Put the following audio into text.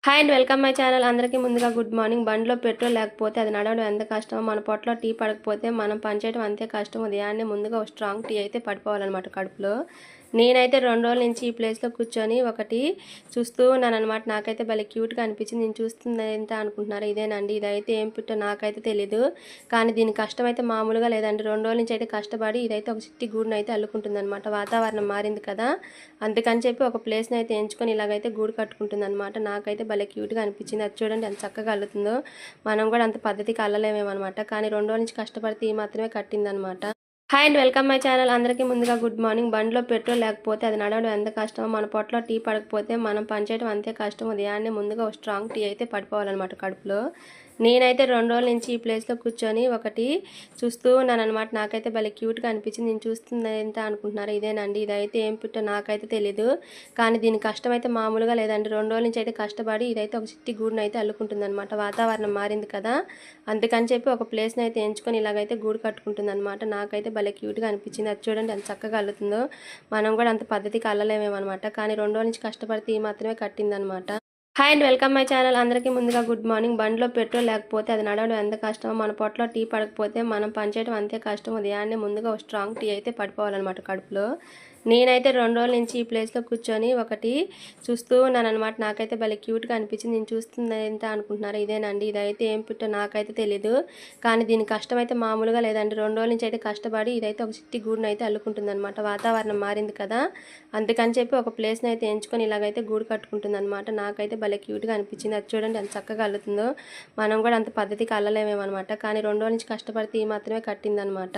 Hi and welcome my channel. అందరికీ ముందుగా good morning. బండిలో పెట్రోల్ లేకపోతే అది నడవడం ఎంత కష్టమో, మన పొట్టలో టీ పడకపోతే మనం పనిచేయడం అంతే కష్టం. ఉదయాన్నే ముందుగా ఒక స్ట్రాంగ్ టీ అయితే పడిపోవాలన్నమాట కడుపులో. నేనైతే 2 రోజుల నుంచి ఈ ప్లేస్లో కూర్చొని ఒకటి చూస్తూ ఉన్నానన్నమాట. నాకైతే భలే క్యూట్గా అనిపించింది. నేను చూస్తుంది ఎంత అనుకుంటున్నారు, ఇదేనండి. ఇదైతే ఏం పిట్టో నాకైతే తెలీదు, కానీ దీని కష్టం అయితే మామూలుగా లేదండి. 2 రోజుల నుంచి అయితే కష్టపడి ఇదైతే ఒక చిట్టి గూడును అయితే అల్లుకుంటుంది అనమాట. వాతావరణం మారింది కదా, అందుకని చెప్పి ఒక ప్లేస్ని అయితే ఎంచుకొని ఇలాగైతే గూడు కట్టుకుంటుంది అనమాట. నాకైతే భలే క్యూట్గా అనిపించింది. అది చూడండి ఎంత చక్కగా అల్లుతుందో. మనం కూడా అంత పద్ధతికి అల్లలేమేమన్నమాట, కానీ 2 రోజుల నుంచి కష్టపడితే ఈ మాత్రమే కట్టిందనమాట. Hi and welcome my channel. అందరికీ ముందుగా గుడ్ మార్నింగ్. బండిలో పెట్రోల్ లేకపోతే అది నడవడం ఎంత కష్టమో, మన పొట్టలో టీ పడకపోతే మనం పనిచేయడం అంతే కష్టం. ఉదయాన్నే ముందుగా ఒక స్ట్రాంగ్ టీ అయితే పడిపోవాలన్నమాట కడుపులో. నేనైతే 2 రోజుల నుంచి ఈ ప్లేస్లో కూర్చొని ఒకటి చూస్తూ ఉన్నానన్నమాట. నాకైతే భలే క్యూట్గా అనిపించింది. నేను చూస్తుంది ఎంత అనుకుంటున్నారు, ఇదేనండి. ఇదైతే ఏం పిట్టో నాకైతే తెలీదు, కానీ దీని కష్టం అయితే మామూలుగా లేదండి. 2 రోజుల నుంచి అయితే కష్టపడి ఇదైతే ఒక చిట్టి గూడును అయితే అల్లుకుంటుంది అనమాట. వాతావరణం మారింది కదా, అందుకని చెప్పి ఒక ప్లేస్ని అయితే ఎంచుకొని ఇలాగైతే గూడు కట్టుకుంటుంది అనమాట. నాకైతే భలే క్యూట్గా అనిపించింది. అది చూడండి ఎంత చక్కగా అల్లుతుందో. మనం కూడా అంత పద్ధతికి అల్లలేమేమన్నమాట, కానీ 2 రోజుల నుంచి కష్టపడితే ఈ మాత్రమే కట్టిందనమాట. Hi and welcome my channel. అందరికీ ముందుగా గుడ్ మార్నింగ్. బండిలో పెట్రోల్ లేకపోతే అది నడవడం ఎంత కష్టమో, మన పొట్టలో టీ పడకపోతే మనం పనిచేయడం అంతే కష్టం. ఉదయాన్నే ముందుగా ఒక స్ట్రాంగ్ టీ అయితే పడిపోవాలన్నమాట కడుపులో. నేనైతే 2 రోజుల నుంచి ఈ ప్లేస్లో కూర్చొని ఒకటి చూస్తూ ఉన్నానన్నమాట. నాకైతే భలే క్యూట్గా అనిపించింది. నేను చూస్తుంది ఎంత అనుకుంటున్నారు, ఇదేనండి. ఇదైతే ఏం పిట్టో నాకైతే తెలీదు, కానీ దీని కష్టం అయితే మామూలుగా లేదండి. 2 రోజుల నుంచి అయితే కష్టపడి ఇదైతే ఒక చిట్టి గూడును అయితే అల్లుకుంటుంది అనమాట. వాతావరణం మారింది కదా, అందుకని చెప్పి ఒక ప్లేస్ని అయితే ఎంచుకొని ఇలాగైతే గూడు కట్టుకుంటుంది అనమాట. నాకైతే భలే క్యూట్గా అనిపించింది. అది చూడండి ఎంత చక్కగా అల్లుతుందో. మనం కూడా అంత పద్ధతికి అల్లలేమేమన్నమాట, కానీ 2 రోజుల నుంచి కష్టపడితే ఈ మాత్రమే కట్టిందనమాట.